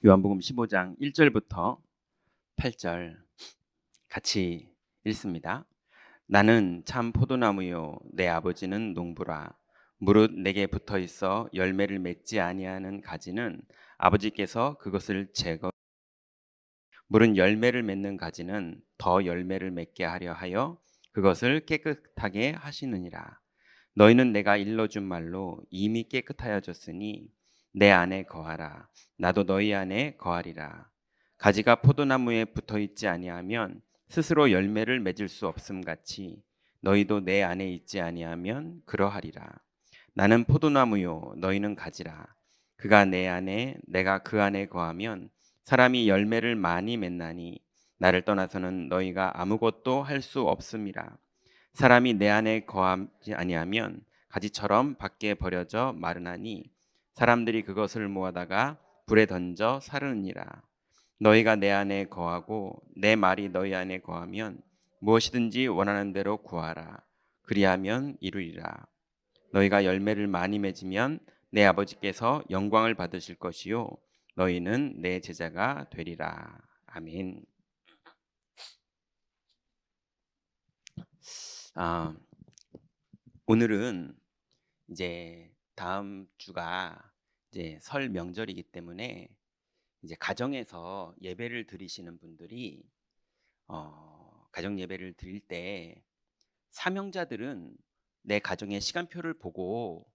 요한복음 15장 1절부터 8절 같이 읽습니다. 나는 참 포도나무요 내 아버지는 농부라. 무릇 내게 붙어 있어 열매를 맺지 아니하는 가지는 아버지께서 그것을 제거, 무릇 열매를 맺는 가지는 더 열매를 맺게 하려 하여 그것을 깨끗하게 하시느니라. 너희는 내가 일러준 말로 이미 깨끗하여졌으니 내 안에 거하라. 나도 너희 안에 거하리라. 가지가 포도나무에 붙어 있지 아니하면 스스로 열매를 맺을 수 없음 같이 너희도 내 안에 있지 아니하면 그러하리라. 나는 포도나무요 너희는 가지라. 그가 내 안에 내가 그 안에 거하면 사람이 열매를 많이 맺나니 나를 떠나서는 너희가 아무것도 할 수 없음이라. 사람이 내 안에 거하지 아니하면 가지처럼 밖에 버려져 마르나니 사람들이 그것을 모아다가 불에 던져 사르느니라. 너희가 내 안에 거하고 내 말이 너희 안에 거하면 무엇이든지 원하는 대로 구하라. 그리하면 이루리라. 너희가 열매를 많이 맺으면 내 아버지께서 영광을 받으실 것이요 너희는 내 제자가 되리라. 아멘. 아, 오늘은 이제 다음 주가 이제 설 명절이기 때문에 이제 가정에서 예배를 드리시는 분들이 가정 예배를 드릴 때 사명자들은 내 가정의 시간표를 보고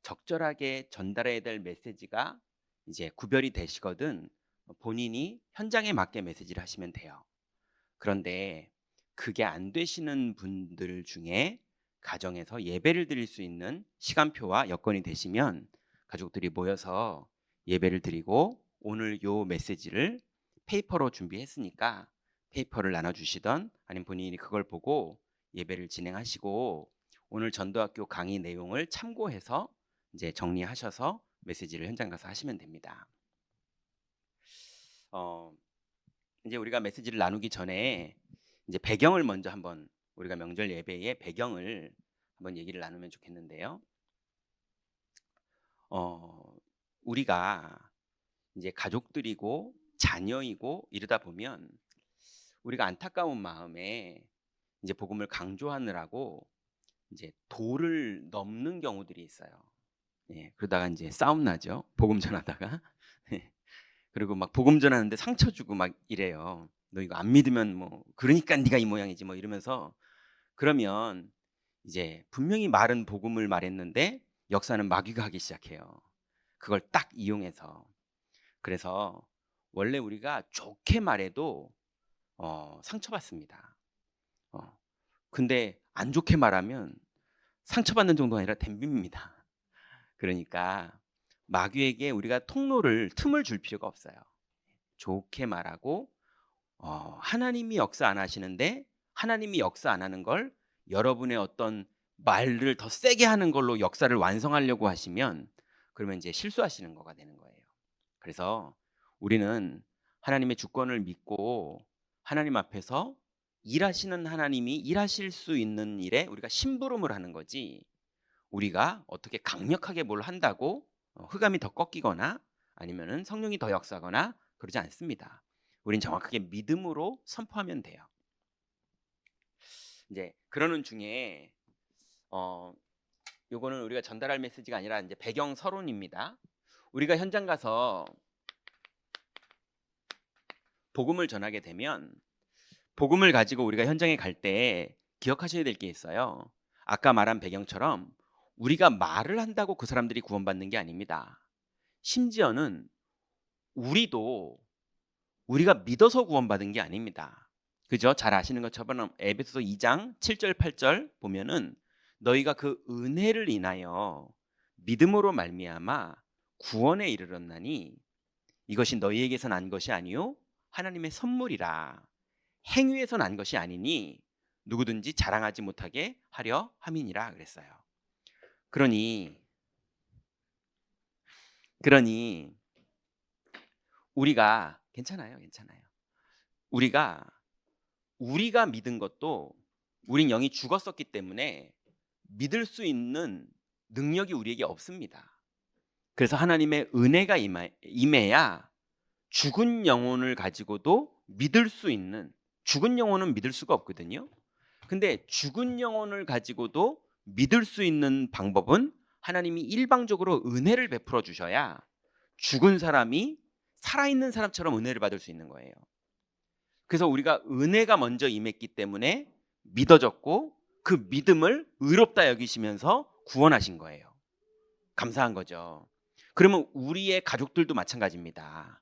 적절하게 전달해야 될 메시지가 이제 구별이 되시거든 본인이 현장에 맞게 메시지를 하시면 돼요. 그런데 그게 안 되시는 분들 중에 가정에서 예배를 드릴 수 있는 시간표와 여건이 되시면 가족들이 모여서 예배를 드리고 오늘 요 메시지를 페이퍼로 준비했으니까 페이퍼를 나눠주시던 아니면 본인이 그걸 보고 예배를 진행하시고 오늘 전도학교 강의 내용을 참고해서 이제 정리하셔서 메시지를 현장 가서 하시면 됩니다. 이제 우리가 메시지를 나누기 전에 이제 배경을 먼저 한번 우리가 명절 예배의 배경을 한번 얘기를 나누면 좋겠는데요. 우리가 이제 가족들이고 자녀이고 이러다 보면 우리가 안타까운 마음에 이제 복음을 강조하느라고 이제 도를 넘는 경우들이 있어요. 예, 그러다가 이제 싸움 나죠. 복음 전하다가. 그리고 막 복음 전하는데 상처 주고 막 이래요. 너 이거 안 믿으면 뭐 그러니까 네가 이 모양이지 뭐 이러면서 그러면 이제 분명히 말은 복음을 말했는데 역사는 마귀가 하기 시작해요. 그걸 딱 이용해서. 그래서 원래 우리가 좋게 말해도 상처받습니다. 근데 안 좋게 말하면 상처받는 정도가 아니라 덤빕니다. 그러니까 마귀에게 우리가 틈을 줄 필요가 없어요. 좋게 말하고 하나님이 역사 안 하시는데 하나님이 역사 안 하는 걸 여러분의 어떤 말을 더 세게 하는 걸로 역사를 완성하려고 하시면 그러면 이제 실수하시는 거가 되는 거예요. 그래서 우리는 하나님의 주권을 믿고 하나님 앞에서 일하시는 하나님이 일하실 수 있는 일에 우리가 심부름을 하는 거지 우리가 어떻게 강력하게 뭘 한다고 흑암이 더 꺾이거나 아니면은 성령이 더 역사하거나 그러지 않습니다. 우린 정확하게 믿음으로 선포하면 돼요. 이제 그러는 중에 요거는 우리가 전달할 메시지가 아니라 이제 배경 서론입니다. 우리가 현장 가서 복음을 전하게 되면 복음을 가지고 우리가 현장에 갈 때 기억하셔야 될 게 있어요. 아까 말한 배경처럼 우리가 말을 한다고 그 사람들이 구원받는 게 아닙니다. 심지어는 우리가 믿어서 구원받은 게 아닙니다. 그죠? 잘 아시는 것처럼 에베소서 2장 7절 8절 보면은 너희가 그 은혜를 인하여 믿음으로 말미암아 구원에 이르렀나니 이것이 너희에게서 난 것이 아니요 하나님의 선물이라. 행위에서 난 것이 아니니 누구든지 자랑하지 못하게 하려 함이니라 그랬어요. 그러니 우리가 괜찮아요. 우리가 믿은 것도 우린 영이 죽었었기 때문에 믿을 수 있는 능력이 우리에게 없습니다. 그래서 하나님의 은혜가 임해야 죽은 영혼을 가지고도 믿을 수 있는, 죽은 영혼은 믿을 수가 없거든요. 근데 죽은 영혼을 가지고도 믿을 수 있는 방법은 하나님이 일방적으로 은혜를 베풀어 주셔야 죽은 사람이 살아있는 사람처럼 은혜를 받을 수 있는 거예요. 그래서 우리가 은혜가 먼저 임했기 때문에 믿어졌고 그 믿음을 의롭다 여기시면서 구원하신 거예요. 감사한 거죠. 그러면 우리의 가족들도 마찬가지입니다.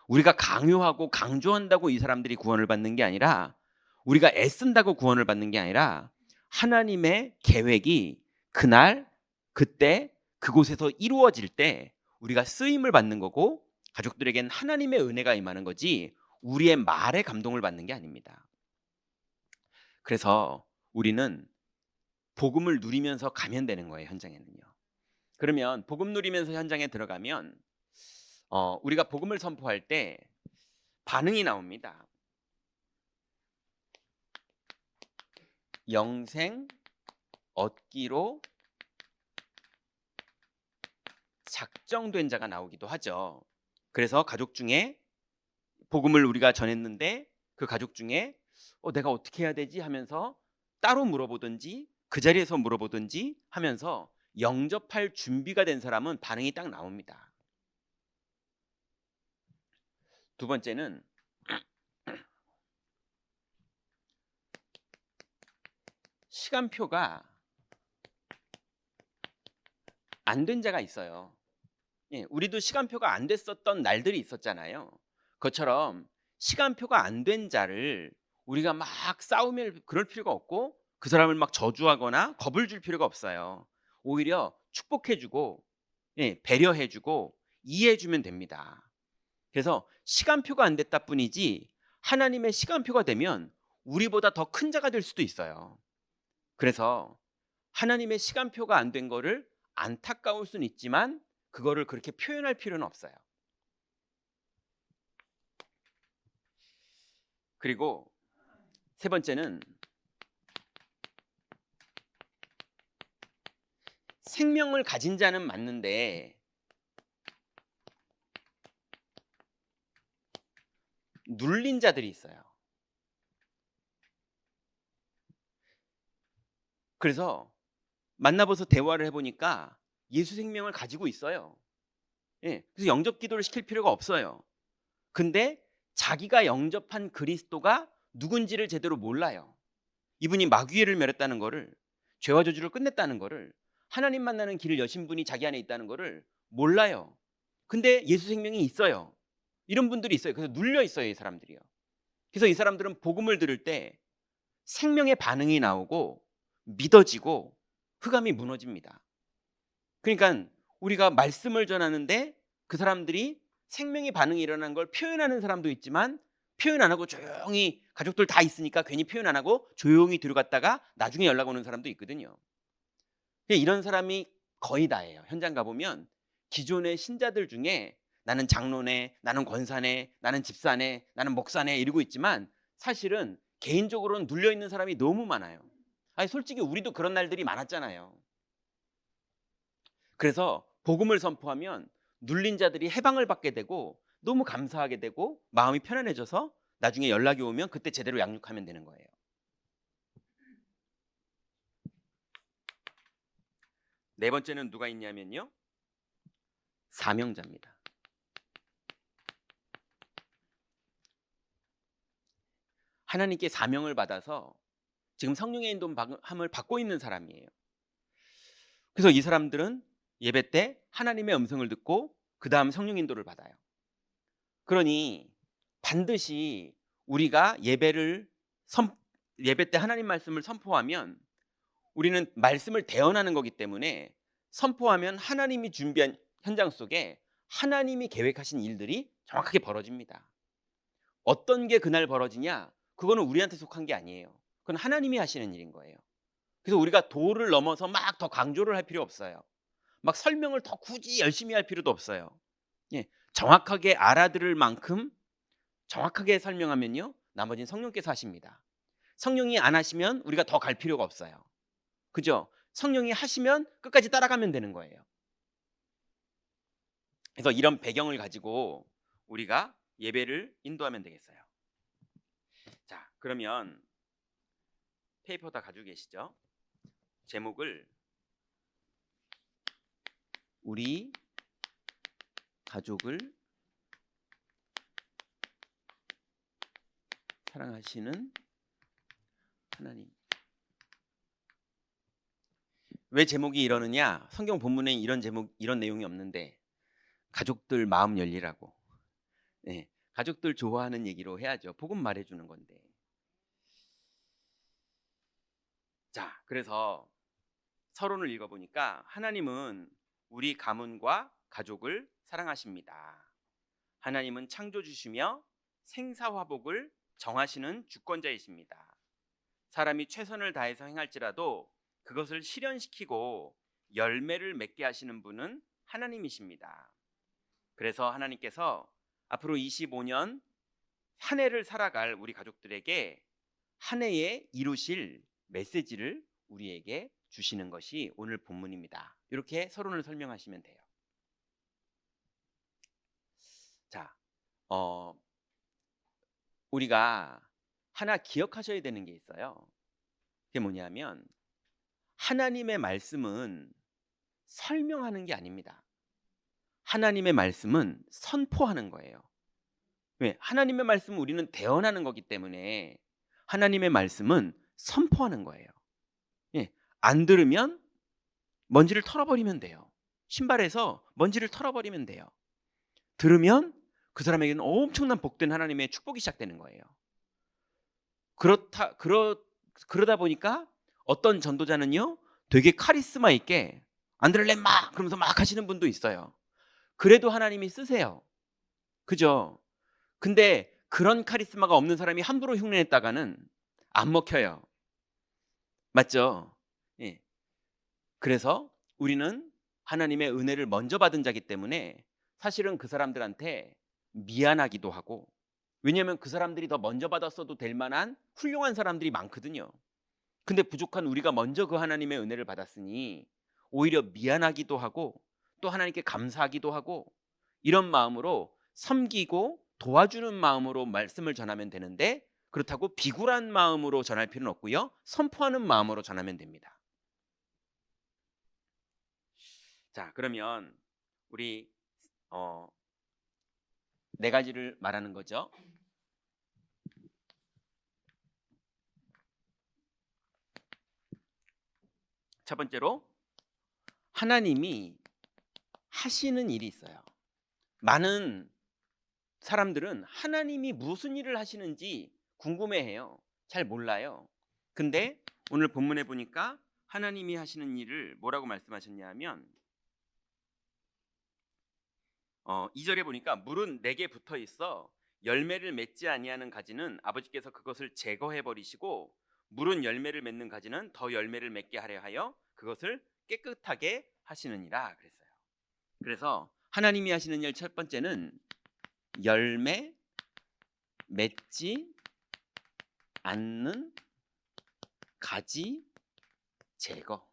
우리가 강요하고 강조한다고 이 사람들이 구원을 받는 게 아니라, 우리가 애쓴다고 구원을 받는 게 아니라 하나님의 계획이 그날 그때 그곳에서 이루어질 때 우리가 쓰임을 받는 거고, 가족들에겐 하나님의 은혜가 임하는 거지 우리의 말에 감동을 받는 게 아닙니다. 그래서 우리는 복음을 누리면서 가면 되는 거예요, 현장에는요. 그러면 복음 누리면서 현장에 들어가면 우리가 복음을 선포할 때 반응이 나옵니다. 영생 얻기로 작정된 자가 나오기도 하죠. 그래서 가족 중에 복음을 우리가 전했는데 그 가족 중에 내가 어떻게 해야 되지 하면서 따로 물어보든지 그 자리에서 물어보든지 하면서 영접할 준비가 된 사람은 반응이 딱 나옵니다. 두 번째는 시간표가 안 된 자가 있어요. 우리도 시간표가 안 됐었던 날들이 있었잖아요. 그것처럼 시간표가 안 된 자를 우리가 막 싸우며 그럴 필요가 없고 그 사람을 막 저주하거나 겁을 줄 필요가 없어요. 오히려 축복해주고 배려해주고 이해해주면 됩니다. 그래서 시간표가 안 됐다 뿐이지 하나님의 시간표가 되면 우리보다 더 큰 자가 될 수도 있어요. 그래서 하나님의 시간표가 안 된 거를 안타까울 수는 있지만 그거를 그렇게 표현할 필요는 없어요. 그리고 세 번째는 생명을 가진 자는 맞는데 눌린 자들이 있어요. 그래서 만나봐서 대화를 해보니까 예수 생명을 가지고 있어요. 그래서 영접 기도를 시킬 필요가 없어요. 근데 자기가 영접한 그리스도가 누군지를 제대로 몰라요. 이분이 마귀를 멸했다는 거를, 죄와 저주를 끝냈다는 거를, 하나님 만나는 길을 여신 분이 자기 안에 있다는 거를 몰라요. 근데 예수 생명이 있어요. 이런 분들이 있어요. 그래서 눌려 있어요, 이 사람들이요. 그래서 이 사람들은 복음을 들을 때 생명의 반응이 나오고 믿어지고 흑암이 무너집니다. 그러니까 우리가 말씀을 전하는데 그 사람들이 생명의 반응이 일어나는 걸 표현하는 사람도 있지만 표현 안 하고 조용히, 가족들 다 있으니까 괜히 표현 안 하고 조용히 들어갔다가 나중에 연락 오는 사람도 있거든요. 이런 사람이 거의 다예요. 현장 가보면 기존의 신자들 중에 나는 장로네, 나는 권사네, 나는 집사네, 나는 목사네 이러고 있지만 사실은 개인적으로는 눌려있는 사람이 너무 많아요. 아니 솔직히 우리도 그런 날들이 많았잖아요. 그래서 복음을 선포하면 눌린 자들이 해방을 받게 되고 너무 감사하게 되고 마음이 편안해져서 나중에 연락이 오면 그때 제대로 양육하면 되는 거예요. 네 번째는 누가 있냐면요, 사명자입니다. 하나님께 사명을 받아서 지금 성령의 인도함을 받고 있는 사람이에요. 그래서 이 사람들은 예배 때 하나님의 음성을 듣고 그 다음 성령 인도를 받아요. 그러니 반드시 우리가 예배 때 하나님 말씀을 선포하면 우리는 말씀을 대언하는 거기 때문에 선포하면 하나님이 준비한 현장 속에 하나님이 계획하신 일들이 정확하게 벌어집니다. 어떤 게 그날 벌어지냐? 그거는 우리한테 속한 게 아니에요. 그건 하나님이 하시는 일인 거예요. 그래서 우리가 도를 넘어서 막 더 강조를 할 필요 없어요. 막 설명을 더 굳이 열심히 할 필요도 없어요. 정확하게 알아들을 만큼 정확하게 설명하면요, 나머지는 성령께서 하십니다. 성령이 안 하시면 우리가 더 갈 필요가 없어요. 그죠? 성령이 하시면 끝까지 따라가면 되는 거예요. 그래서 이런 배경을 가지고 우리가 예배를 인도하면 되겠어요. 자, 그러면 페이퍼 다 가지고 계시죠? 제목을 우리 가족을 사랑하시는 하나님. 왜 제목이 이러느냐? 성경 본문에 이런 제목, 이런 내용이 없는데 가족들 마음 열리라고. 네, 가족들 좋아하는 얘기로 해야죠. 복음 말해주는 건데. 자, 그래서 서론을 읽어보니까 하나님은 우리 가문과 가족을 사랑하십니다. 하나님은 창조주시며 생사화복을 정하시는 주권자이십니다. 사람이 최선을 다해서 행할지라도 그것을 실현시키고 열매를 맺게 하시는 분은 하나님이십니다. 그래서 하나님께서 앞으로 25년 한 해를 살아갈 우리 가족들에게 한 해에 이루실 메시지를 우리에게 주시는 것이 오늘 본문입니다. 이렇게 서론을 설명하시면 돼요. 자, 우리가 하나 기억하셔야 되는 게 있어요. 그게 뭐냐면 하나님의 말씀은 설명하는 게 아닙니다. 하나님의 말씀은 선포하는 거예요. 왜? 하나님의 말씀은 우리는 대언하는 거기 때문에 하나님의 말씀은 선포하는 거예요. 예, 안 들으면 먼지를 털어버리면 돼요. 신발에서 먼지를 털어버리면 돼요. 들으면 그 사람에게는 엄청난 복된 하나님의 축복이 시작되는 거예요. 그러다 보니까 어떤 전도자는요 되게 카리스마 있게 안 들을래 막 그러면서 막 하시는 분도 있어요. 그래도 하나님이 쓰세요. 그죠? 근데 그런 카리스마가 없는 사람이 함부로 흉내냈다가는 안 먹혀요. 맞죠? 예. 그래서 우리는 하나님의 은혜를 먼저 받은 자기 때문에 사실은 그 사람들한테 미안하기도 하고, 왜냐하면 그 사람들이 더 먼저 받았어도 될 만한 훌륭한 사람들이 많거든요. 근데 부족한 우리가 먼저 그 하나님의 은혜를 받았으니 오히려 미안하기도 하고 또 하나님께 감사하기도 하고 이런 마음으로 섬기고 도와주는 마음으로 말씀을 전하면 되는데, 그렇다고 비굴한 마음으로 전할 필요는 없고요. 선포하는 마음으로 전하면 됩니다. 자, 그러면 우리 네 가지를 말하는 거죠. 첫 번째로 하나님이 하시는 일이 있어요. 많은 사람들은 하나님이 무슨 일을 하시는지 궁금해해요. 잘 몰라요. 근데 오늘 본문에 보니까 하나님이 하시는 일을 뭐라고 말씀하셨냐면 2절에 보니까 물은 내게 붙어 있어 열매를 맺지 아니하는 가지는 아버지께서 그것을 제거해 버리시고 물은 열매를 맺는 가지는 더 열매를 맺게 하려 하여 그것을 깨끗하게 하시느니라 그랬어요. 그래서 하나님이 하시는 일 첫 번째는 열매 맺지 않는 가지 제거.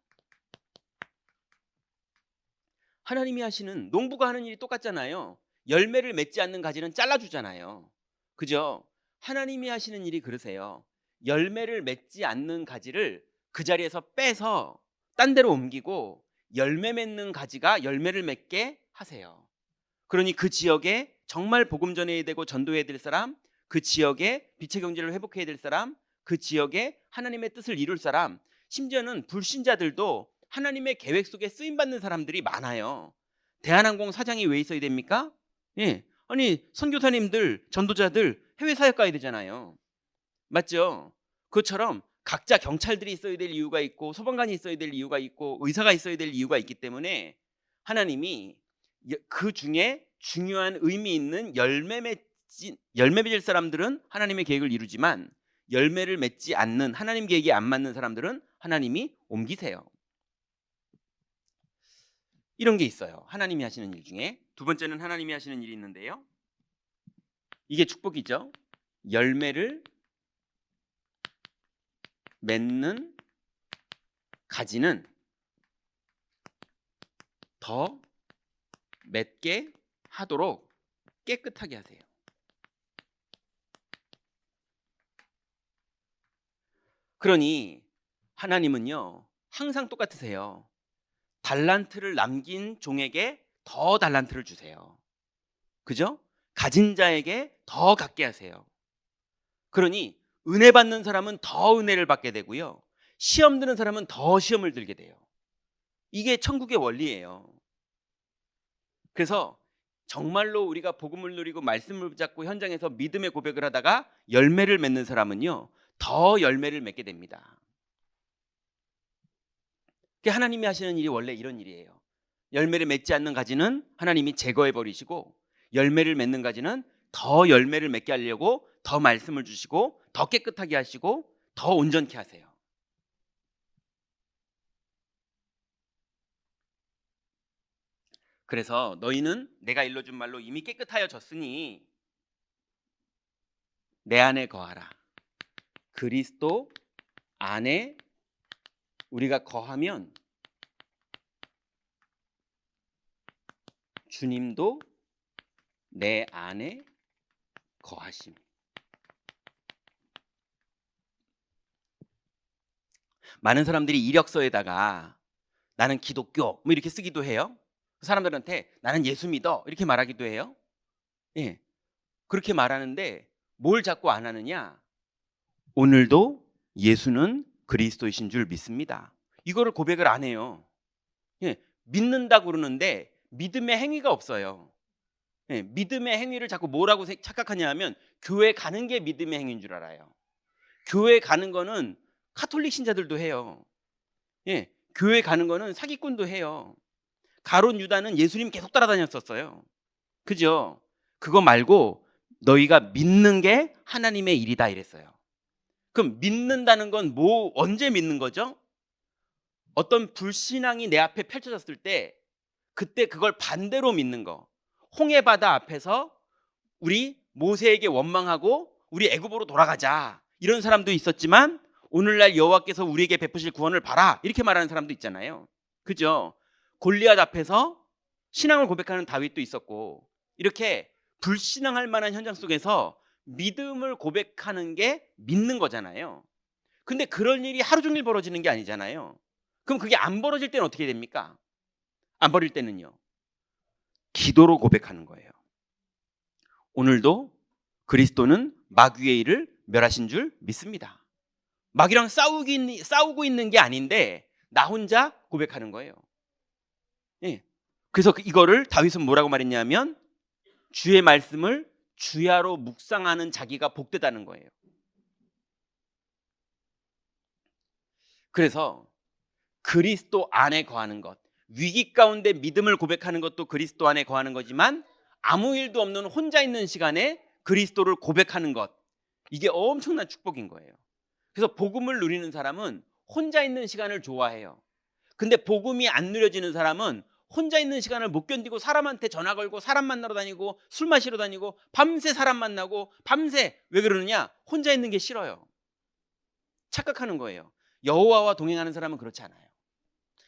하나님이 하시는, 농부가 하는 일이 똑같잖아요. 열매를 맺지 않는 가지는 잘라주잖아요. 그죠? 하나님이 하시는 일이 그러세요. 열매를 맺지 않는 가지를 그 자리에서 빼서 딴 데로 옮기고 열매 맺는 가지가 열매를 맺게 하세요. 그러니 그 지역에 정말 복음 전해야 되고 전도해야 될 사람, 그 지역에 빛의 경제를 회복해야 될 사람, 그 지역에 하나님의 뜻을 이룰 사람, 심지어는 불신자들도 하나님의 계획 속에 쓰임받는 사람들이 많아요. 대한항공 사장이 왜 있어야 됩니까? 예, 아니 선교사님들, 전도자들 해외 사역 가야 되잖아요. 맞죠? 그것처럼 각자 경찰들이 있어야 될 이유가 있고 소방관이 있어야 될 이유가 있고 의사가 있어야 될 이유가 있기 때문에 하나님이 그 중에 중요한 의미 있는 열매 맺을 사람들은 하나님의 계획을 이루지만 열매를 맺지 않는, 하나님 계획에 안 맞는 사람들은 하나님이 옮기세요. 이런 게 있어요. 하나님이 하시는 일 중에. 두 번째는 하나님이 하시는 일이 있는데요. 이게 축복이죠. 열매를 맺는 가지는 더 맺게 하도록 깨끗하게 하세요. 그러니 하나님은요 항상 똑같으세요. 달란트를 남긴 종에게 더 달란트를 주세요. 그죠? 가진 자에게 더 갖게 하세요. 그러니 은혜 받는 사람은 더 은혜를 받게 되고요. 시험 드는 사람은 더 시험을 들게 돼요. 이게 천국의 원리예요. 그래서 정말로 우리가 복음을 누리고 말씀을 붙잡고 현장에서 믿음의 고백을 하다가 열매를 맺는 사람은요 더 열매를 맺게 됩니다. 하나님이 하시는 일이 원래 이런 일이에요. 열매를 맺지 않는 가지는 하나님이 제거해 버리시고, 열매를 맺는 가지는 더 열매를 맺게 하려고 더 말씀을 주시고 더 깨끗하게 하시고 더 온전케 하세요. 그래서 너희는 내가 일러준 말로 이미 깨끗하여졌으니 내 안에 거하라. 그리스도 안에 우리가 거하면 주님도 내 안에 거하심. 많은 사람들이 이력서에다가 나는 기독교 뭐 이렇게 쓰기도 해요. 사람들한테 나는 예수 믿어 이렇게 말하기도 해요. 예, 그렇게 말하는데 뭘 자꾸 안 하느냐? 오늘도 예수는 그리스도이신 줄 믿습니다. 이거를 고백을 안 해요. 예, 믿는다고 그러는데 믿음의 행위가 없어요. 예, 믿음의 행위를 자꾸 뭐라고 착각하냐 하면 교회 가는 게 믿음의 행위인 줄 알아요. 교회 가는 거는 카톨릭 신자들도 해요. 예, 교회 가는 거는 사기꾼도 해요. 가룟 유다는 예수님 계속 따라다녔었어요. 그죠? 그거 말고 너희가 믿는 게 하나님의 일이다 이랬어요. 그럼 믿는다는 건 뭐 언제 믿는 거죠? 어떤 불신앙이 내 앞에 펼쳐졌을 때 그때 그걸 반대로 믿는 거. 홍해바다 앞에서 우리 모세에게 원망하고 우리 애굽으로 돌아가자 이런 사람도 있었지만, 오늘날 여호와께서 우리에게 베푸실 구원을 봐라 이렇게 말하는 사람도 있잖아요. 그죠? 골리앗 앞에서 신앙을 고백하는 다윗도 있었고, 이렇게 불신앙할 만한 현장 속에서 믿음을 고백하는 게 믿는 거잖아요. 근데 그런 일이 하루 종일 벌어지는 게 아니잖아요. 그럼 그게 안 벌어질 때는 어떻게 됩니까? 안 벌어질 때는요 기도로 고백하는 거예요. 오늘도 그리스도는 마귀의 일을 멸하신 줄 믿습니다. 마귀랑 싸우고 있는 게 아닌데 나 혼자 고백하는 거예요. 예. 그래서 이거를 다윗은 뭐라고 말했냐면 주의 말씀을 주야로 묵상하는 자기가 복되다는 거예요. 그래서 그리스도 안에 거하는 것, 위기 가운데 믿음을 고백하는 것도 그리스도 안에 거하는 거지만 아무 일도 없는 혼자 있는 시간에 그리스도를 고백하는 것, 이게 엄청난 축복인 거예요. 그래서 복음을 누리는 사람은 혼자 있는 시간을 좋아해요. 근데 복음이 안 누려지는 사람은 혼자 있는 시간을 못 견디고 사람한테 전화 걸고 사람 만나러 다니고 술 마시러 다니고 밤새 사람 만나고 밤새, 왜 그러느냐? 혼자 있는 게 싫어요. 착각하는 거예요. 여호와와 동행하는 사람은 그렇지 않아요.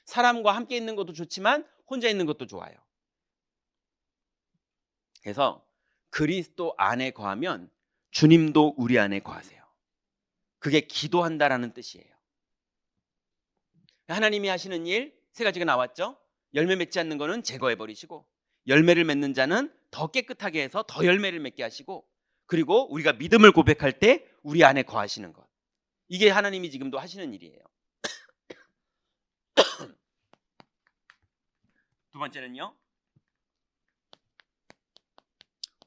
사람과 함께 있는 것도 좋지만 혼자 있는 것도 좋아요. 그래서 그리스도 안에 거하면 주님도 우리 안에 거하세요. 그게 기도한다라는 뜻이에요. 하나님이 하시는 일 세 가지가 나왔죠. 열매 맺지 않는 거는 제거해 버리시고, 열매를 맺는 자는 더 깨끗하게 해서 더 열매를 맺게 하시고, 그리고 우리가 믿음을 고백할 때 우리 안에 거하시는 것. 이게 하나님이 지금도 하시는 일이에요. 두 번째는요,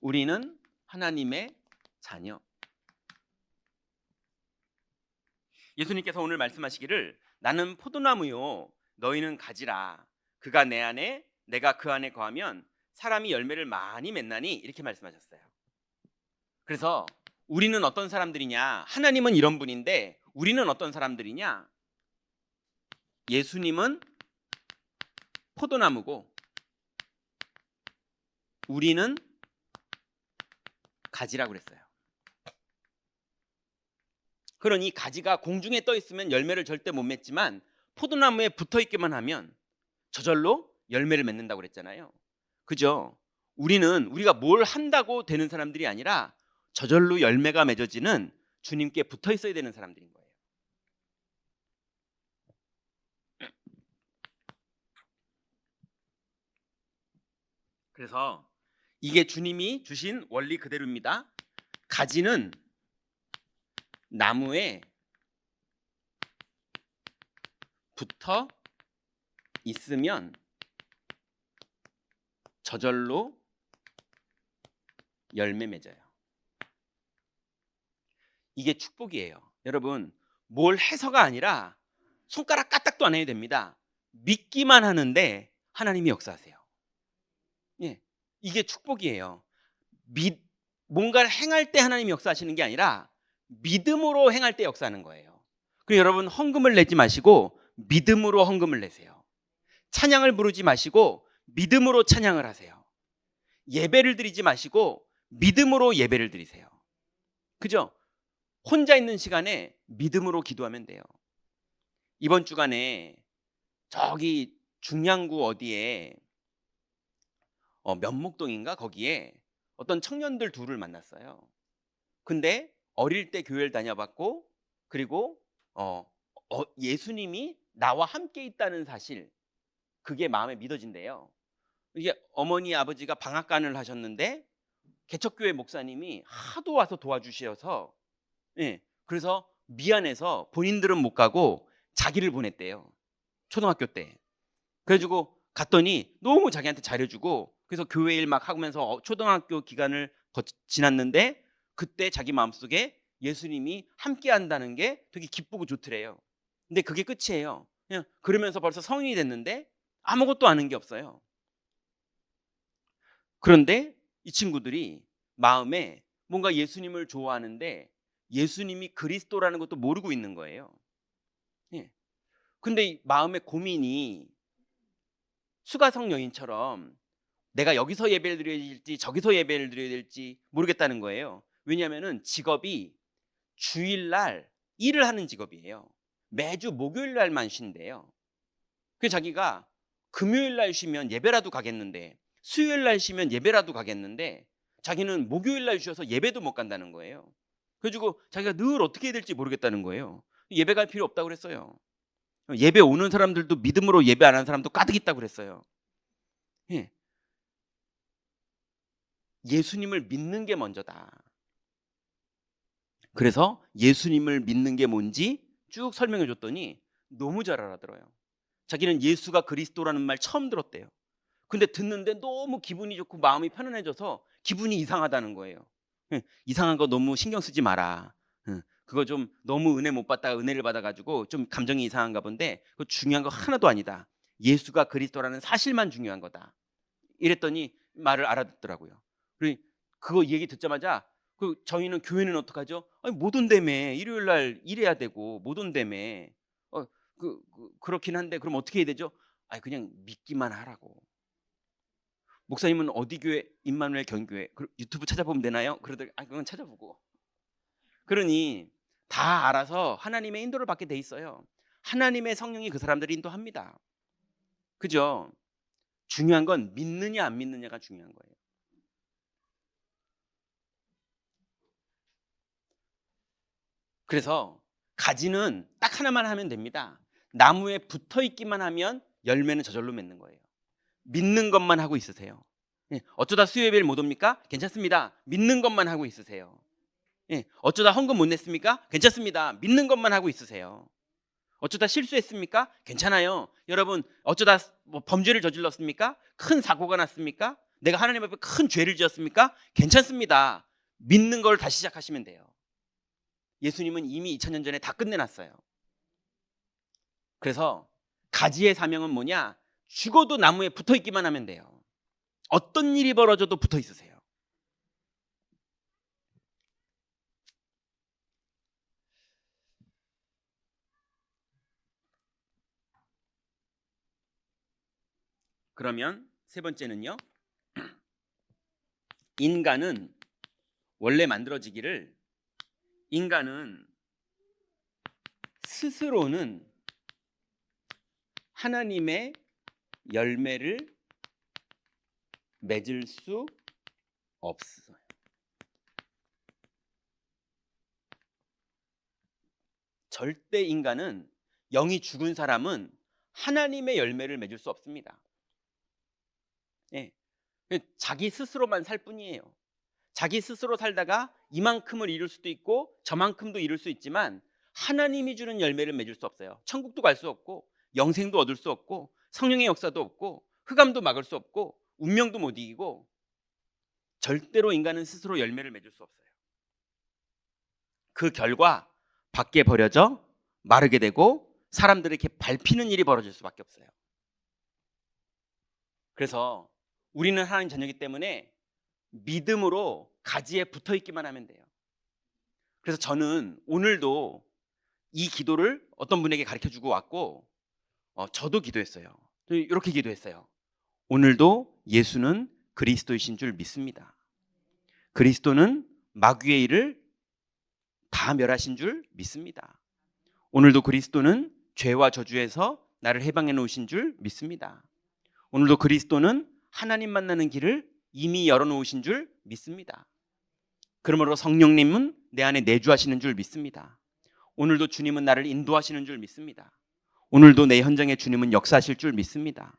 우리는 하나님의 자녀. 예수님께서 오늘 말씀하시기를 나는 포도나무요 너희는 가지라. 그가 내 안에 내가 그 안에 거하면 사람이 열매를 많이 맺나니 이렇게 말씀하셨어요. 그래서 우리는 어떤 사람들이냐? 하나님은 이런 분인데 우리는 어떤 사람들이냐? 예수님은 포도나무고 우리는 가지라고 그랬어요. 그러니 가지가 공중에 떠 있으면 열매를 절대 못 맺지만 포도나무에 붙어 있기만 하면 저절로 열매를 맺는다고 그랬잖아요. 그죠? 우리가 뭘 한다고 되는 사람들이 아니라 저절로 열매가 맺어지는 주님께 붙어 있어야 되는 사람들인 거예요. 그래서 이게 주님이 주신 원리 그대로입니다. 가지는 나무에 붙어 있으면 저절로 열매 맺어요. 이게 축복이에요. 여러분, 뭘 해서가 아니라 손가락 까딱도 안 해야 됩니다. 믿기만 하는데 하나님이 역사하세요. 예, 이게 축복이에요. 뭔가를 행할 때 하나님이 역사하시는 게 아니라 믿음으로 행할 때 역사하는 거예요. 그리고 여러분, 헌금을 내지 마시고 믿음으로 헌금을 내세요. 찬양을 부르지 마시고 믿음으로 찬양을 하세요. 예배를 드리지 마시고 믿음으로 예배를 드리세요. 그죠? 혼자 있는 시간에 믿음으로 기도하면 돼요. 이번 주간에 저기 중량구 어디에 면목동인가 거기에 어떤 청년들 둘을 만났어요. 근데 어릴 때 교회를 다녀봤고, 그리고 예수님이 나와 함께 있다는 사실, 그게 마음에 믿어진대요. 이게 어머니 아버지가 방앗간을 하셨는데 개척교회 목사님이 하도 와서 도와주셔서, 예, 그래서 미안해서 본인들은 못 가고 자기를 보냈대요. 초등학교 때. 그래가지고 갔더니 너무 자기한테 잘해주고, 그래서 교회 일 막 하면서 초등학교 기간을 지났는데 그때 자기 마음속에 예수님이 함께 한다는 게 되게 기쁘고 좋더래요. 근데 그게 끝이에요. 그냥 그러면서 벌써 성인이 됐는데 아무것도 아는 게 없어요. 그런데 이 친구들이 마음에 뭔가 예수님을 좋아하는데 예수님이 그리스도라는 것도 모르고 있는 거예요. 예. 근데 마음의 고민이 수가성 여인처럼 내가 여기서 예배를 드려야 될지 저기서 예배를 드려야 될지 모르겠다는 거예요. 왜냐하면 직업이 주일날 일을 하는 직업이에요. 매주 목요일날만 쉰대요. 그래서 자기가 금요일날 쉬면 예배라도 가겠는데, 수요일날 쉬면 예배라도 가겠는데, 자기는 목요일날 쉬어서 예배도 못 간다는 거예요. 그래가지고 자기가 늘 어떻게 해야 될지 모르겠다는 거예요. 예배 갈 필요 없다고 그랬어요. 예배 오는 사람들도 믿음으로 예배 안 하는 사람도 가득 있다고 그랬어요. 예. 예수님을 믿는 게 먼저다. 그래서 예수님을 믿는 게 뭔지 쭉 설명해 줬더니 너무 잘 알아들어요. 자기는 예수가 그리스도라는 말 처음 들었대요. 근데 듣는데 너무 기분이 좋고 마음이 편안해져서 기분이 이상하다는 거예요. 이상한 거 너무 신경 쓰지 마라. 그거 좀 너무 은혜 못 받다가 은혜를 받아가지고 좀 감정이 이상한가 본데 그거 중요한 거 하나도 아니다. 예수가 그리스도라는 사실만 중요한 거다. 이랬더니 말을 알아듣더라고요. 그거 얘기 듣자마자 저희는 교회는 어떡하죠? 아니, 못 온다며. 일요일 날 일해야 되고 못 온다며. 그렇긴 한데 그럼 어떻게 해야 되죠? 아니, 그냥 믿기만 하라고. 목사님은 어디 교회? 임마누엘 경교회. 유튜브 찾아보면 되나요? 그러더니 그건 찾아보고. 그러니 다 알아서 하나님의 인도를 받게 돼 있어요. 하나님의 성령이 그 사람들을 인도합니다. 그죠? 중요한 건 믿느냐 안 믿느냐가 중요한 거예요. 그래서 가지는 딱 하나만 하면 됩니다. 나무에 붙어 있기만 하면 열매는 저절로 맺는 거예요. 믿는 것만 하고 있으세요. 어쩌다 수요 예배를 못 옵니까? 괜찮습니다. 믿는 것만 하고 있으세요. 어쩌다 헌금 못 냈습니까? 괜찮습니다. 믿는 것만 하고 있으세요. 어쩌다 실수했습니까? 괜찮아요. 여러분, 어쩌다 범죄를 저질렀습니까? 큰 사고가 났습니까? 내가 하나님 앞에 큰 죄를 지었습니까? 괜찮습니다. 믿는 걸 다시 시작하시면 돼요. 예수님은 이미 2000년 전에 다 끝내놨어요. 그래서 가지의 사명은 뭐냐? 죽어도 나무에 붙어 있기만 하면 돼요. 어떤 일이 벌어져도 붙어 있으세요. 그러면 세 번째는요. 인간은 원래 만들어지기를 인간은 스스로는 하나님의 열매를 맺을 수 없어요. 절대 인간은, 영이 죽은 사람은 하나님의 열매를 맺을 수 없습니다. 예. 자기 스스로만 살 뿐이에요. 자기 스스로 살다가 이만큼을 이룰 수도 있고 저만큼도 이룰 수 있지만 하나님이 주는 열매를 맺을 수 없어요. 천국도 갈 수 없고 영생도 얻을 수 없고 성령의 역사도 없고 흑암도 막을 수 없고 운명도 못 이기고 절대로 인간은 스스로 열매를 맺을 수 없어요. 그 결과 밖에 버려져 마르게 되고 사람들에게 밟히는 일이 벌어질 수밖에 없어요. 그래서 우리는 하나님 자녀이기 때문에 믿음으로 가지에 붙어 있기만 하면 돼요. 그래서 저는 오늘도 이 기도를 어떤 분에게 가르쳐 주고 왔고 저도 기도했어요. 이렇게 기도했어요. 오늘도 예수는 그리스도이신 줄 믿습니다. 그리스도는 마귀의 일을 다 멸하신 줄 믿습니다. 오늘도 그리스도는 죄와 저주에서 나를 해방해 놓으신 줄 믿습니다. 오늘도 그리스도는 하나님 만나는 길을 이미 열어놓으신 줄 믿습니다. 그러므로 성령님은 내 안에 내주하시는 줄 믿습니다. 오늘도 주님은 나를 인도하시는 줄 믿습니다. 오늘도 내 현장에 주님은 역사하실 줄 믿습니다.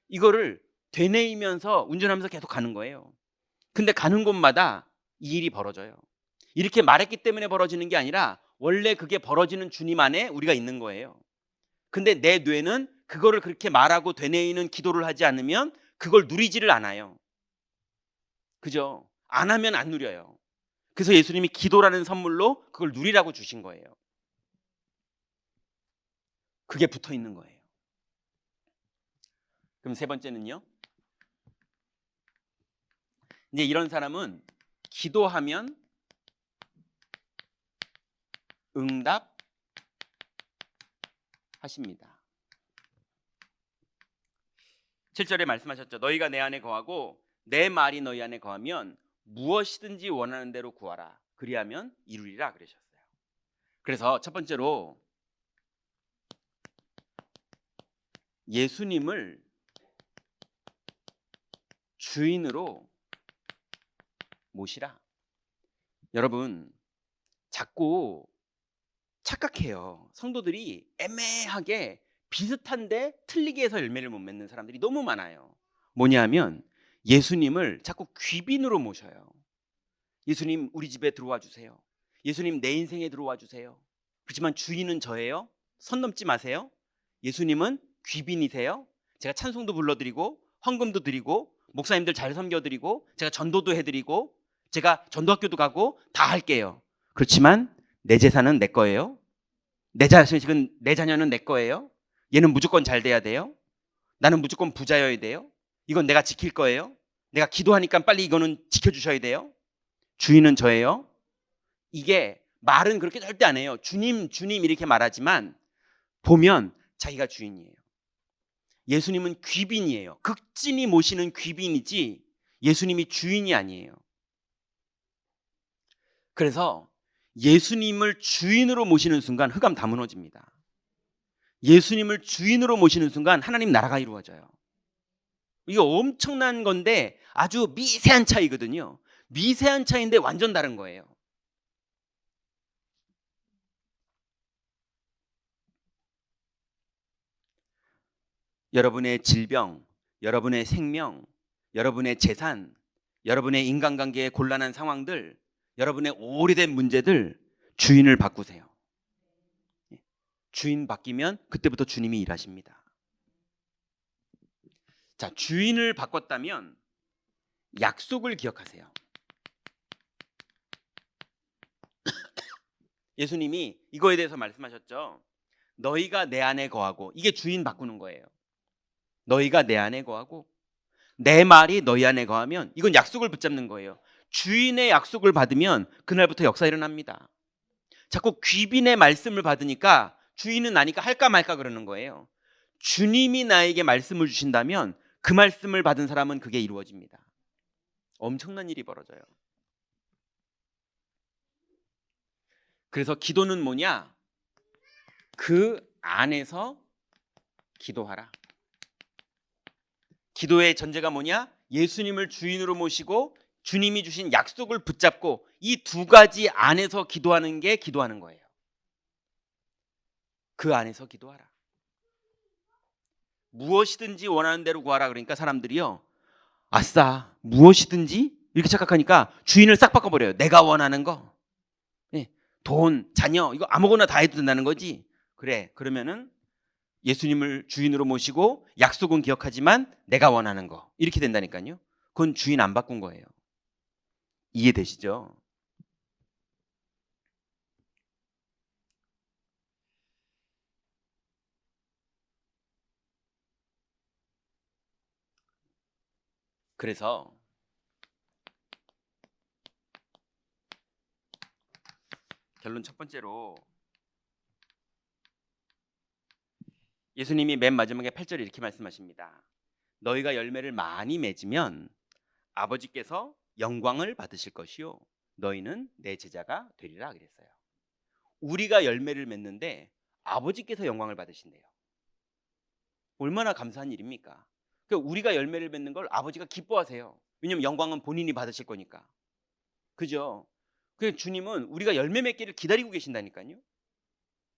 이거를 되뇌이면서 운전하면서 계속 가는 거예요. 근데 가는 곳마다 이 일이 벌어져요. 이렇게 말했기 때문에 벌어지는 게 아니라 원래 그게 벌어지는 주님 안에 우리가 있는 거예요. 근데 내 뇌는 그거를 그렇게 말하고 되뇌이는 기도를 하지 않으면 그걸 누리지를 않아요. 그죠? 안 하면 안 누려요. 그래서 예수님이 기도라는 선물로 그걸 누리라고 주신 거예요. 그게 붙어 있는 거예요. 그럼 세 번째는요. 이제 이런 사람은 기도하면 응답하십니다. 7절에 말씀하셨죠. 너희가 내 안에 거하고 내 말이 너희 안에 거하면 무엇이든지 원하는 대로 구하라. 그리하면 이루리라 그러셨어요. 그래서 첫 번째로 예수님을 주인으로 모시라. 여러분 자꾸 착각해요. 성도들이 애매하게 비슷한데 틀리게 해서 열매를 못 맺는 사람들이 너무 많아요. 뭐냐면 예수님을 자꾸 귀빈으로 모셔요. 예수님 우리 집에 들어와 주세요. 예수님 내 인생에 들어와 주세요. 그렇지만 주인은 저예요. 선 넘지 마세요. 예수님은 귀빈이세요. 제가 찬송도 불러드리고 헌금도 드리고 목사님들 잘 섬겨드리고 제가 전도도 해드리고 제가 전도학교도 가고 다 할게요. 그렇지만 내 재산은 내 거예요. 내 자식은 내 자녀는 내 거예요. 얘는 무조건 잘 돼야 돼요. 나는 무조건 부자여야 돼요. 이건 내가 지킬 거예요. 내가 기도하니까 빨리 이거는 지켜주셔야 돼요. 주인은 저예요. 이게 말은 그렇게 절대 안 해요. 주님 주님 이렇게 말하지만 보면 자기가 주인이에요. 예수님은 귀빈이에요. 극진히 모시는 귀빈이지 예수님이 주인이 아니에요. 그래서 예수님을 주인으로 모시는 순간 흑암 다 무너집니다. 예수님을 주인으로 모시는 순간 하나님 나라가 이루어져요. 이거 엄청난 건데 아주 미세한 차이거든요. 미세한 차이인데 완전 다른 거예요. 여러분의 질병, 여러분의 생명, 여러분의 재산, 여러분의 인간관계의 곤란한 상황들, 여러분의 오래된 문제들 주인을 바꾸세요. 주인 바뀌면 그때부터 주님이 일하십니다. 자, 주인을 바꿨다면 약속을 기억하세요. 예수님이 이거에 대해서 말씀하셨죠. 너희가 내 안에 거하고, 이게 주인 바꾸는 거예요. 너희가 내 안에 거하고 내 말이 너희 안에 거하면, 이건 약속을 붙잡는 거예요. 주인의 약속을 받으면 그날부터 역사 일어납니다. 자꾸 귀빈의 말씀을 받으니까 주인은 나니까 할까 말까 그러는 거예요. 주님이 나에게 말씀을 주신다면 그 말씀을 받은 사람은 그게 이루어집니다. 엄청난 일이 벌어져요. 그래서 기도는 뭐냐? 그 안에서 기도하라. 기도의 전제가 뭐냐? 예수님을 주인으로 모시고 주님이 주신 약속을 붙잡고 이 두 가지 안에서 기도하는 게 기도하는 거예요. 그 안에서 기도하라. 무엇이든지 원하는 대로 구하라. 그러니까 사람들이요, 아싸, 무엇이든지 이렇게 착각하니까 주인을 싹 바꿔버려요. 내가 원하는 거. 예, 돈, 자녀, 이거 아무거나 다 해도 된다는 거지. 그래, 그러면은 예수님을 주인으로 모시고 약속은 기억하지만 내가 원하는 거. 이렇게 된다니까요. 그건 주인 안 바꾼 거예요. 이해되시죠? 그래서 결론 첫 번째로 예수님이 맨 마지막에 8절에 이렇게 말씀하십니다. 너희가 열매를 많이 맺으면 아버지께서 영광을 받으실 것이요 너희는 내 제자가 되리라 그랬어요. 우리가 열매를 맺는데 아버지께서 영광을 받으신대요. 얼마나 감사한 일입니까? 그러니까 우리가 열매를 맺는 걸 아버지가 기뻐하세요. 왜냐하면 영광은 본인이 받으실 거니까. 그죠? 그 주님은 우리가 열매 맺기를 기다리고 계신다니까요.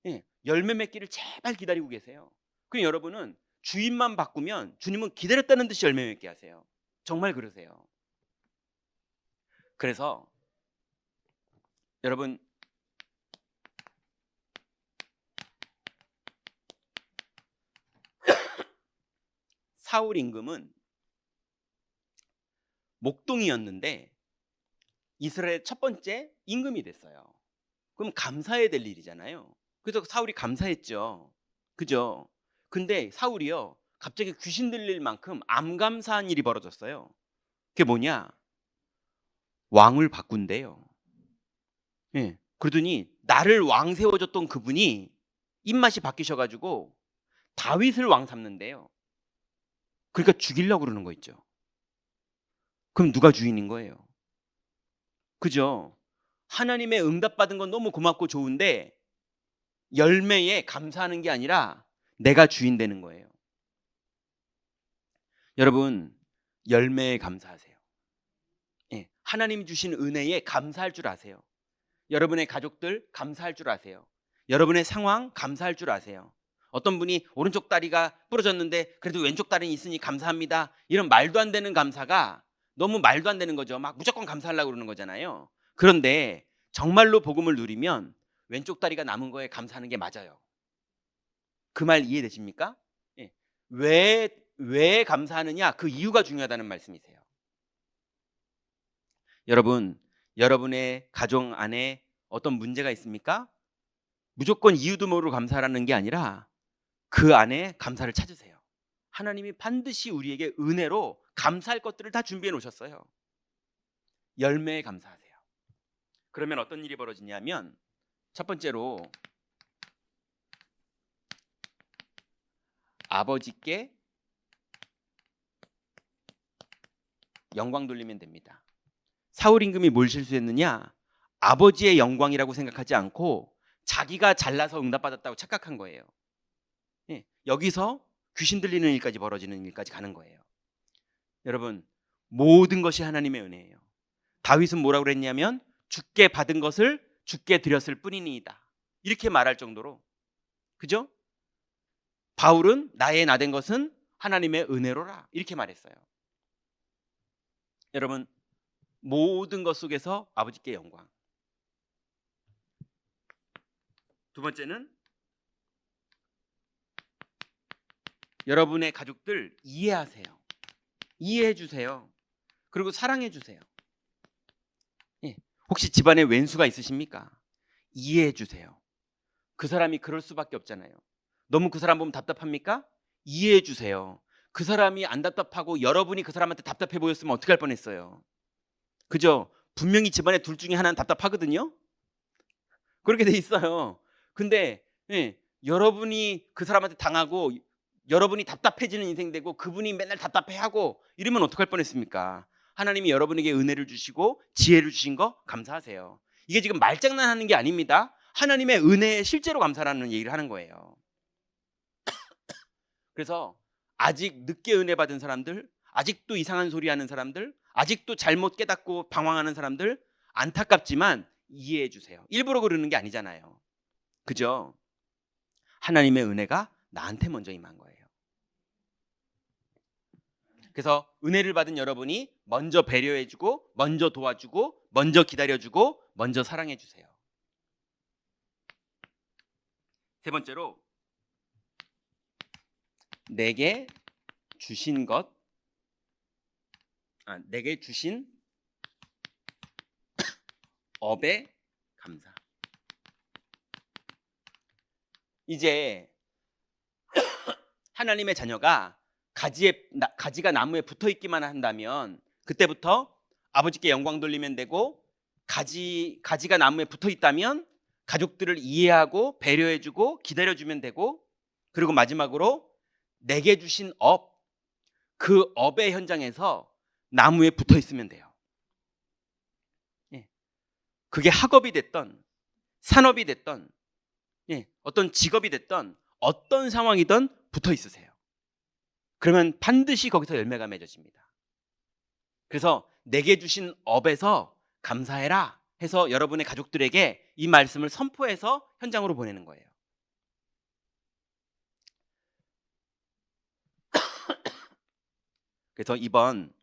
예, 열매 맺기를 제발 기다리고 계세요. 그 여러분은 주인만 바꾸면 주님은 기다렸다는 듯이 열매 맺게 하세요. 정말 그러세요. 그래서 여러분 사울 임금은 목동이었는데 이스라엘의 첫 번째 임금이 됐어요. 그럼 감사해야 될 일이잖아요. 그래서 사울이 감사했죠. 그죠? 근데 사울이요 갑자기 귀신 들릴 만큼 암감사한 일이 벌어졌어요. 그게 뭐냐? 왕을 바꾼대요. 예. 그러더니 나를 왕 세워줬던 그분이 입맛이 바뀌셔가지고 다윗을 왕 삼는데요. 그러니까 죽이려고 그러는 거 있죠. 그럼 누가 주인인 거예요? 그죠? 하나님의 응답받은 건 너무 고맙고 좋은데 열매에 감사하는 게 아니라 내가 주인 되는 거예요. 여러분 열매에 감사하세요. 예, 하나님 주신 은혜에 감사할 줄 아세요. 여러분의 가족들 감사할 줄 아세요. 여러분의 상황 감사할 줄 아세요. 어떤 분이 오른쪽 다리가 부러졌는데 그래도 왼쪽 다리는 있으니 감사합니다. 이런 말도 안 되는 감사가 너무 말도 안 되는 거죠. 막 무조건 감사하려고 그러는 거잖아요. 그런데 정말로 복음을 누리면 왼쪽 다리가 남은 거에 감사하는 게 맞아요. 그 말 이해되십니까? 예. 왜 감사하느냐? 그 이유가 중요하다는 말씀이세요. 여러분, 여러분의 가정 안에 어떤 문제가 있습니까? 무조건 이유도 모르고 감사하라는 게 아니라 그 안에 감사를 찾으세요. 하나님이 반드시 우리에게 은혜로 감사할 것들을 다 준비해 놓으셨어요. 열매에 감사하세요. 그러면 어떤 일이 벌어지냐면 첫 번째로 아버지께 영광 돌리면 됩니다. 사울 임금이 뭘 실수했느냐? 아버지의 영광이라고 생각하지 않고 자기가 잘나서 응답받았다고 착각한 거예요. 예, 여기서 귀신 들리는 일까지 벌어지는 일까지 가는 거예요. 여러분 모든 것이 하나님의 은혜예요. 다윗은 뭐라고 그랬냐면 주께 받은 것을 주께 드렸을 뿐이니이다. 이렇게 말할 정도로 그죠? 바울은 나의 나된 것은 하나님의 은혜로라 이렇게 말했어요. 여러분 모든 것 속에서 아버지께 영광. 두 번째는 여러분의 가족들 이해하세요. 이해해 주세요. 그리고 사랑해 주세요. 예. 혹시 집안에 왼수가 있으십니까? 이해해 주세요. 그 사람이 그럴 수밖에 없잖아요. 너무 그 사람 보면 답답합니까? 이해해 주세요. 그 사람이 안 답답하고 여러분이 그 사람한테 답답해 보였으면 어떻게 할 뻔했어요? 그죠? 분명히 집안에 둘 중에 하나는 답답하거든요. 그렇게 돼 있어요. 근데 예, 여러분이 그 사람한테 당하고 여러분이 답답해지는 인생 되고 그분이 맨날 답답해하고 이러면 어떡할 뻔했습니까? 하나님이 여러분에게 은혜를 주시고 지혜를 주신 거 감사하세요. 이게 지금 말장난하는 게 아닙니다. 하나님의 은혜에 실제로 감사라는 얘기를 하는 거예요. 그래서 아직 늦게 은혜 받은 사람들, 아직도 이상한 소리 하는 사람들, 아직도 잘못 깨닫고 방황하는 사람들 안타깝지만 이해해 주세요. 일부러 그러는 게 아니잖아요. 그죠? 하나님의 은혜가 나한테 먼저 임한 거예요. 그래서 은혜를 받은 여러분이 먼저 배려해주고, 먼저 도와주고, 먼저 기다려주고, 먼저 사랑해주세요. 세 번째로, 내게 주신 내게 주신 업에 감사. 이제 하나님의 자녀가 가지가 나무에 붙어 있기만 한다면 그때부터 아버지께 영광 돌리면 되고, 가지가 나무에 붙어 있다면 가족들을 이해하고 배려해주고 기다려주면 되고, 그리고 마지막으로 내게 주신 그 업의 현장에서 나무에 붙어 있으면 돼요. 그게 학업이 됐던, 산업이 됐던, 어떤 직업이 됐던, 어떤 상황이든 붙어 있으세요. 그러면 반드시 거기서 열매가 맺어집니다. 그래서 내게 주신 업에서 감사해라 해서 여러분의 가족들에게 이 말씀을 선포해서 현장으로 보내는 거예요. 그래서 이번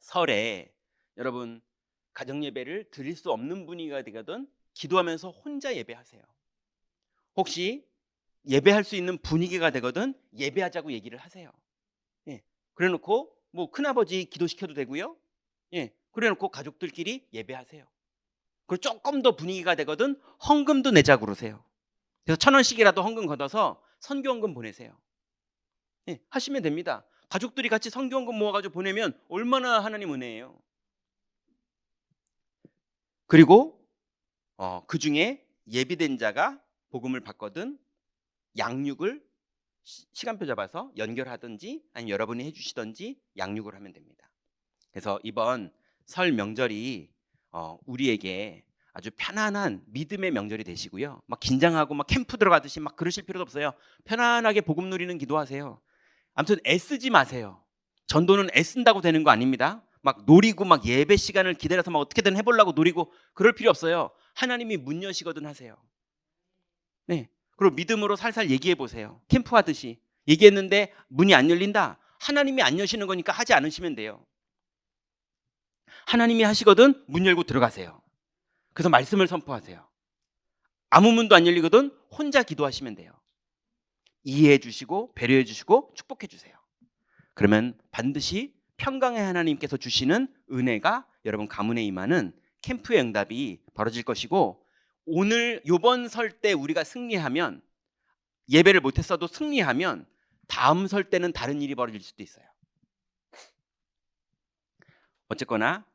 설에 여러분 가정예배를 드릴 수 없는 분위기가 되거든 기도하면서 혼자 예배하세요. 혹시 예배할 수 있는 분위기가 되거든 예배하자고 얘기를 하세요. 그래놓고 뭐 큰아버지 기도시켜도 되고요. 그래놓고 가족들끼리 예배하세요. 그리고 조금 더 분위기가 되거든 헌금도 내자고 그러세요. 그래서 1,000원씩이라도 헌금 걷어서 선교헌금 보내세요. 하시면 됩니다. 가족들이 같이 선교헌금 모아가지고 보내면 얼마나 하나님 은혜예요. 그리고 그 중에 예비된 자가 복음을 받거든 양육을 시간표 잡아서 연결하든지 아니면 여러분이 해주시든지 양육을 하면 됩니다. 그래서 이번 설 명절이 우리에게 아주 편안한 믿음의 명절이 되시고요. 막 긴장하고 막 캠프 들어가듯이 막 그러실 필요도 없어요. 편안하게 복음 누리는 기도하세요. 아무튼 애쓰지 마세요. 전도는 애쓴다고 되는 거 아닙니다. 막 노리고 막 예배 시간을 기다려서 막 어떻게든 해보려고 노리고 그럴 필요 없어요. 하나님이 문 여시거든 하세요. 그리고 믿음으로 살살 얘기해 보세요. 캠프 하듯이 얘기했는데 문이 안 열린다. 하나님이 안 여시는 거니까 하지 않으시면 돼요. 하나님이 하시거든 문 열고 들어가세요. 그래서 말씀을 선포하세요. 아무 문도 안 열리거든 혼자 기도하시면 돼요. 이해해 주시고 배려해 주시고 축복해 주세요. 그러면 반드시 평강의 하나님께서 주시는 은혜가 여러분 가문에 임하는 캠프의 응답이 벌어질 것이고, 오늘 요번 설 때 우리가 승리하면, 예배를 못했어도 승리하면 다음 설 때는 다른 일이 벌어질 수도 있어요. 어쨌거나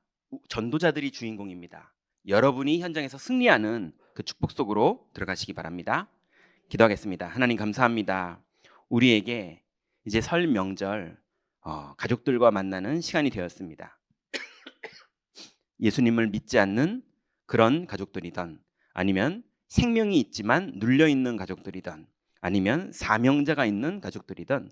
전도자들이 주인공입니다. 여러분이 현장에서 승리하는 그 축복 속으로 들어가시기 바랍니다. 기도하겠습니다. 하나님 감사합니다. 우리에게 이제 설 명절 가족들과 만나는 시간이 되었습니다. 예수님을 믿지 않는 그런 가족들이든, 아니면 생명이 있지만 눌려있는 가족들이든, 아니면 사명자가 있는 가족들이든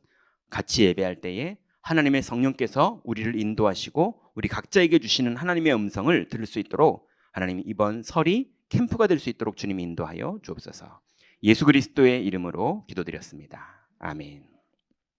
같이 예배할 때에 하나님의 성령께서 우리를 인도하시고 우리 각자에게 주시는 하나님의 음성을 들을 수 있도록 하나님 이번 설이 캠프가 될 수 있도록 주님이 인도하여 주옵소서. 예수 그리스도의 이름으로 기도드렸습니다. 아멘.